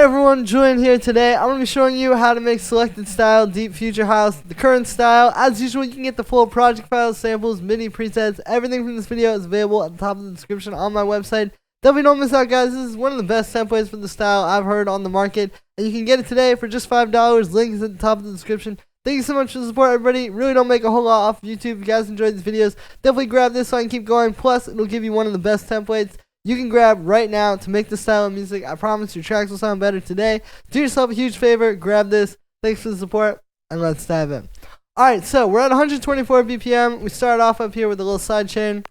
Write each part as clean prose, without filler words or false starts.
everyone, Julian here. Today I'm going to be showing you how to make selected style deep future house the current style. As usual, you can get the full project files, samples, MIDI presets. Everything from this video is available at the top of the description on my website. Definitely don't miss out, guys. This is one of the best templates for the style I've heard on the market, and you can get it today for just $5. Link is at the top of the description. Thank you so much for the support, everybody. Really don't make a whole lot off YouTube. If you guys enjoyed these videos, definitely grab this so I can keep going. Plus, it'll give you one of the best templates you can grab right now to make this style of music. I promise your tracks will sound better today. Do yourself a huge favor, grab this. Thanks for the support, and let's dive in. Alright, so we're at 124 BPM. We start off up here with a little side chain.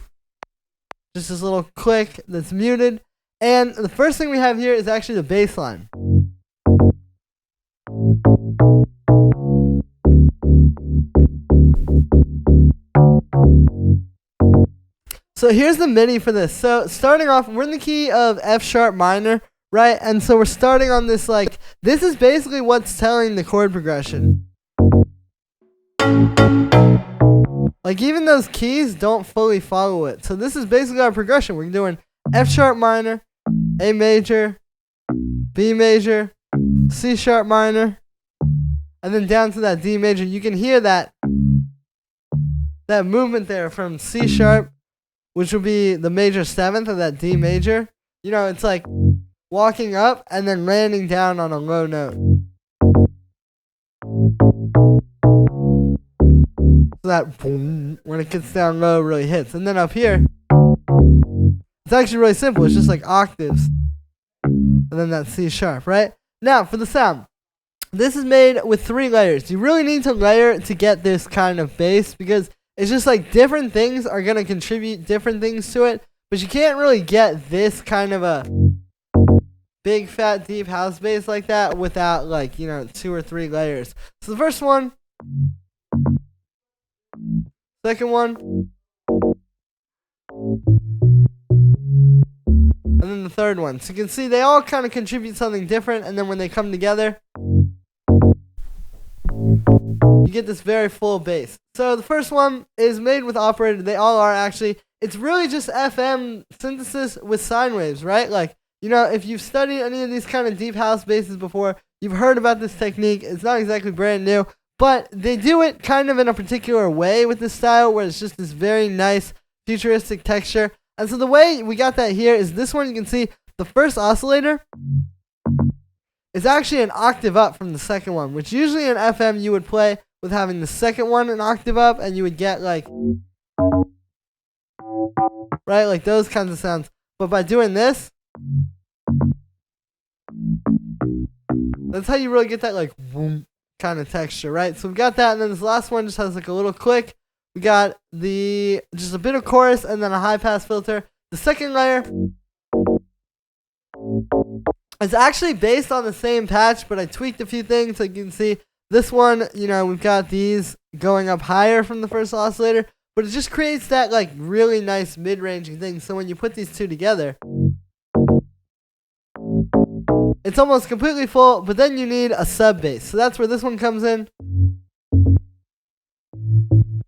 Just this little click that's muted. And the first thing we have here is actually the bass line. So here's the MIDI for this. So starting off, we're in the key of F sharp minor, right? And so we're starting on this, like, this is basically what's telling the chord progression. Like, even those keys don't fully follow it. So this is basically our progression. We're doing F sharp minor, A major, B major, C sharp minor, and then down to that D major. You can hear that movement there from C sharp, which will be the major seventh of that D major. You know, it's like walking up and then landing down on a low note. So that boom, when it gets down low, really hits. And then up here, it's actually really simple. It's just like octaves. And then that C sharp, right? Now, for the sound. This is made with 3 layers. You really need to layer to get this kind of bass, because it's just like different things are going to contribute different things to it. But you can't really get this kind of a big, fat, deep house bass like that without, like, you know, 2 or 3 layers. So the first one. Second one. And then the third one. So you can see they all kind of contribute something different. And then when they come together, you get this very full bass. So the first one is made with operator. They all are, actually. It's really just FM synthesis with sine waves, right? Like, you know, if you've studied any of these kind of deep house basses before, you've heard about this technique. It's not exactly brand new, but they do it kind of in a particular way with this style, where it's just this very nice futuristic texture. And so the way we got that here is this one. You can see the first oscillator is actually an octave up from the second one, which usually in FM you would play with having the second one an octave up, and you would get like, right, like those kinds of sounds. But by doing this, that's how you really get that like boom kind of texture, right? So we've got that, and then this last one just has like a little click. We got just a bit of chorus and then a high pass filter. The second layer is actually based on the same patch, but I tweaked a few things. So you can see this one, you know, we've got these going up higher from the first oscillator, but it just creates that like really nice mid-ranging thing. So when you put these two together, it's almost completely full, but then you need a sub bass. So that's where this one comes in.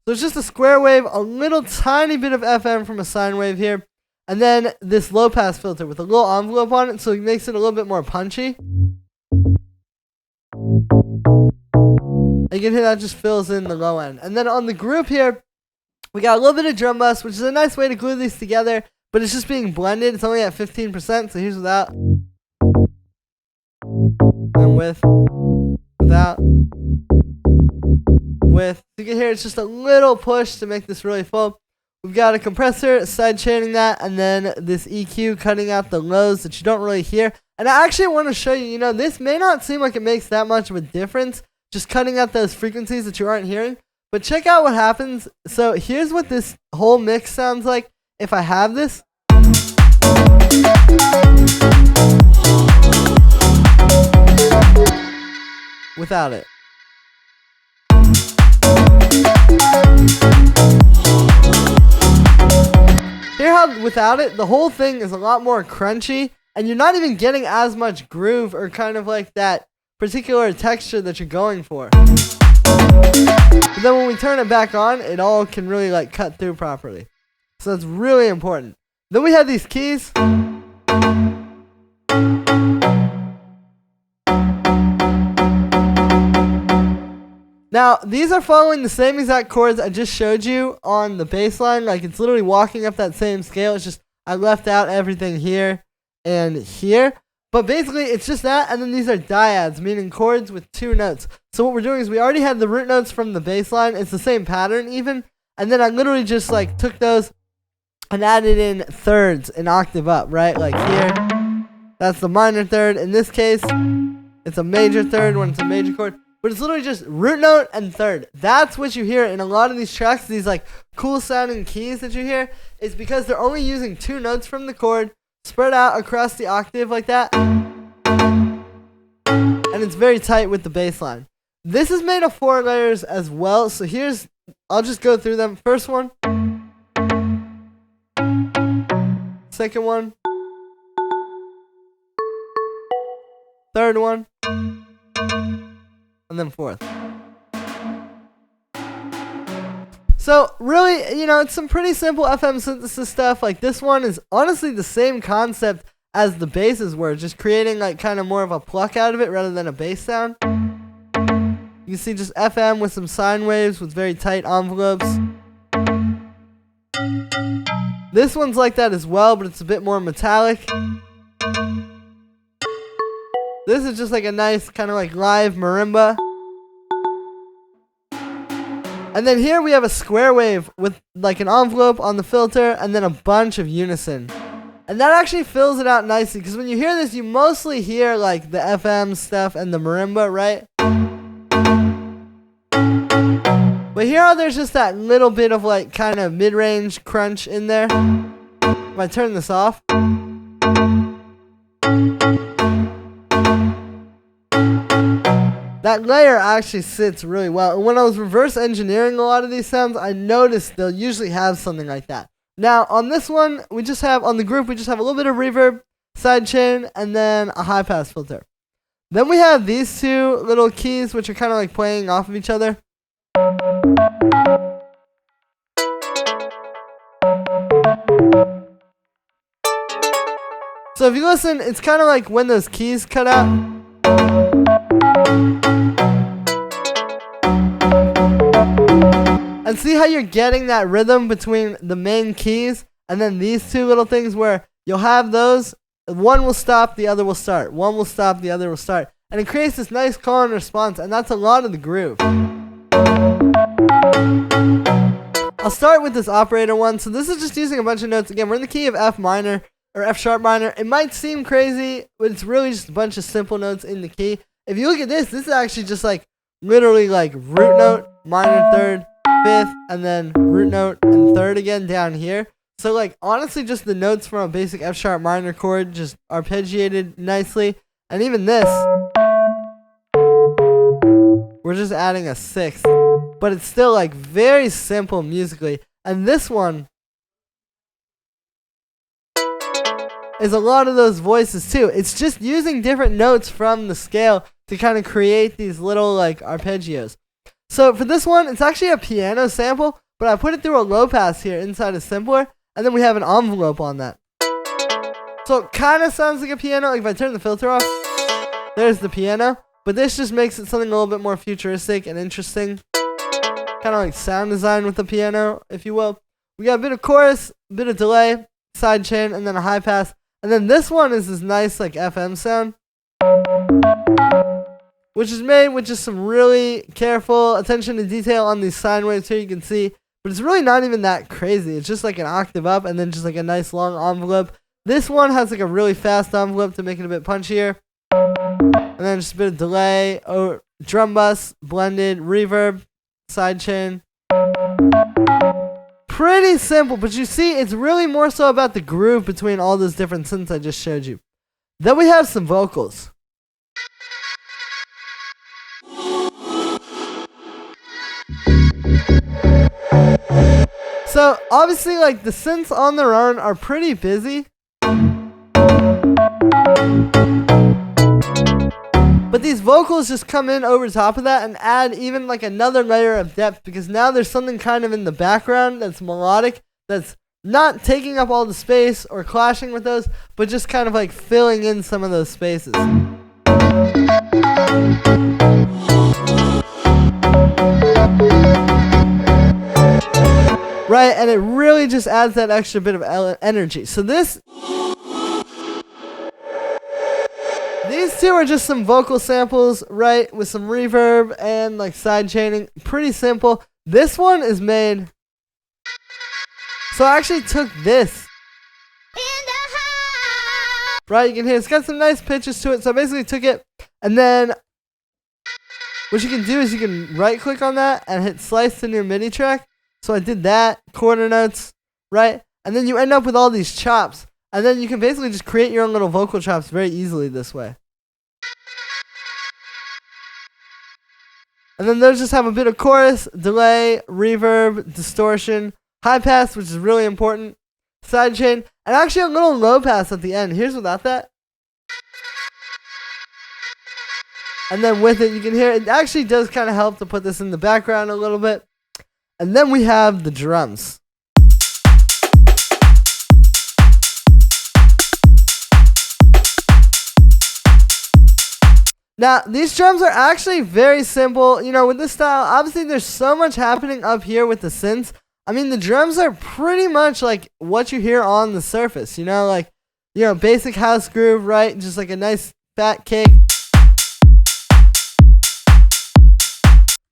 So it's just a square wave, a little tiny bit of FM from a sine wave here, and then this low pass filter with a little envelope on it, so it makes it a little bit more punchy. And you can hear that just fills in the low end. And then on the group here, we got a little bit of drum bus, which is a nice way to glue these together, but it's just being blended. It's only at 15%, so here's without. And without. With. So you can hear it's just a little push to make this really full. We've got a compressor side chaining that, and then this EQ cutting out the lows that you don't really hear. And I actually want to show you, you know, this may not seem like it makes that much of a difference, just cutting out those frequencies that you aren't hearing. But check out what happens. So here's what this whole mix sounds like if I have this. Without it. Hear how without it, the whole thing is a lot more crunchy, and you're not even getting as much groove or kind of like that particular texture that you're going for. But then when we turn it back on, it all can really like cut through properly. So that's really important. Then we have these keys. Now, these are following the same exact chords I just showed you on the bass line. Like, it's literally walking up that same scale. It's just I left out everything here and here. But basically, it's just that, and then these are dyads, meaning chords with 2 notes. So what we're doing is we already had the root notes from the bass line. It's the same pattern even. And then I literally just, like, took those and added in thirds an octave up, right? Like here, that's the minor third. In this case, it's a major third when it's a major chord. But it's literally just root note and third. That's what you hear in a lot of these tracks. These like cool sounding keys that you hear is because they're only using 2 notes from the chord spread out across the octave like that. And it's very tight with the bass line. This is made of 4 layers as well. So I'll just go through them. First one. Second one. Third one. And then fourth. So really, it's some pretty simple FM synthesis stuff. Like this one is honestly the same concept as the basses were, just creating like kind of more of a pluck out of it rather than a bass sound. You can see just FM with some sine waves with very tight envelopes. This one's like that as well, but it's a bit more metallic. This is just like a nice kind of like live marimba. And then here we have a square wave with like an envelope on the filter and then a bunch of unison. And that actually fills it out nicely because when you hear this, you mostly hear like the FM stuff and the marimba, right? But here there's just that little bit of like kind of mid-range crunch in there. If I turn this off. That layer actually sits really well. And when I was reverse engineering a lot of these sounds, I noticed they'll usually have something like that. Now, on this one, on the group, we just have a little bit of reverb, sidechain, and then a high pass filter. Then we have these 2 little keys, which are kind of like playing off of each other. So if you listen, it's kind of like when those keys cut out. And see how you're getting that rhythm between the main keys and then these 2 little things where you'll have those, one will stop, the other will start. One will stop, the other will start. And it creates this nice call and response, and that's a lot of the groove. I'll start with this operator one. So this is just using a bunch of notes. Again, we're in the key of F minor or F sharp minor. It might seem crazy, but it's really just a bunch of simple notes in the key. If you look at this is actually just like literally like root note, minor third, 5th, and then root note and 3rd again down here. So like honestly just the notes from a basic F sharp minor chord just arpeggiated nicely. And even this, we're just adding a 6th. But it's still like very simple musically. And this one is a lot of those voices too. It's just using different notes from the scale to kind of create these little like arpeggios. So for this one, it's actually a piano sample, but I put it through a low pass here inside a simpler, and then we have an envelope on that. So it kind of sounds like a piano. Like if I turn the filter off, there's the piano, but this just makes it something a little bit more futuristic and interesting. Kind of like sound design with the piano, if you will. We got a bit of chorus, a bit of delay, sidechain, and then a high pass. And then this one is this nice like FM sound, which is made with just some really careful attention to detail on these sine waves here, you can see. But it's really not even that crazy. It's just like an octave up and then just like a nice long envelope. This one has like a really fast envelope to make it a bit punchier. And then just a bit of delay, drum bus, blended, reverb, sidechain. Pretty simple, but you see it's really more so about the groove between all those different synths I just showed you. Then we have some vocals. So obviously like the synths on their own are pretty busy. But these vocals just come in over top of that and add even like another layer of depth, because now there's something kind of in the background that's melodic, that's not taking up all the space or clashing with those, but just kind of like filling in some of those spaces. right? And it really just adds that extra bit of energy. So these two are just some vocal samples, right, with some reverb and like side chaining. Pretty simple. This one is made. So I actually took this. Right, you can hear it's got some nice pitches to it. So I basically took it, and then what you can do is you can right click on that and hit slice to new MIDI track. So I did that, quarter notes, right? And then you end up with all these chops. And then you can basically just create your own little vocal chops very easily this way. And then those just have a bit of chorus, delay, reverb, distortion, high pass, which is really important, sidechain, and actually a little low pass at the end. Here's without that. And then with it, you can hear it actually does kind of help to put this in the background a little bit. And then we have the drums. Now, these drums are actually very simple. You know, with this style, obviously there's so much happening up here with the synths. I mean, the drums are pretty much like what you hear on the surface, you know, like, you know, basic house groove, right? Just like a nice fat kick,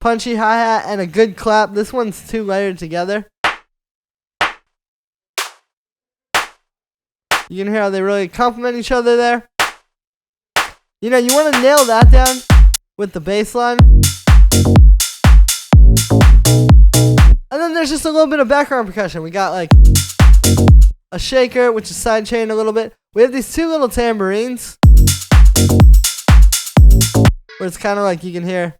punchy hi-hat, and a good clap. This one's 2 layered together. You can hear how they really complement each other there. You know, you want to nail that down with the bass line. And then there's just a little bit of background percussion. We got like a shaker, which is sidechain a little bit. We have these 2 little tambourines, where it's kind of like you can hear.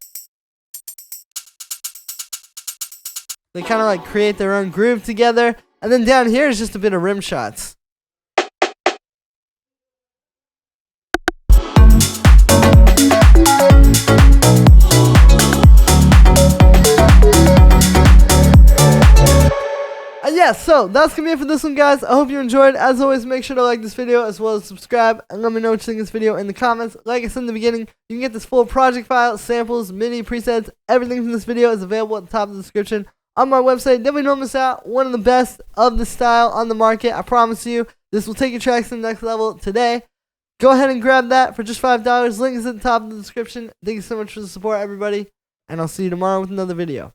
They kind of like create their own groove together. And then down here is just a bit of rim shots. Yeah, so that's gonna be it for this one, guys. I hope you enjoyed. As always, make sure to like this video as well as subscribe, and let me know what you think of this video in the comments. Like I said in the beginning, you can get this full project file, samples, MIDI presets, everything from this video is available at the top of the description on my website. Definitely don't miss out. One of the best of the style on the market. I promise you, this will take your tracks to the next level today. Go ahead and grab that for just $5. Link is at the top of the description. Thank you so much for the support, everybody, and I'll see you tomorrow with another video.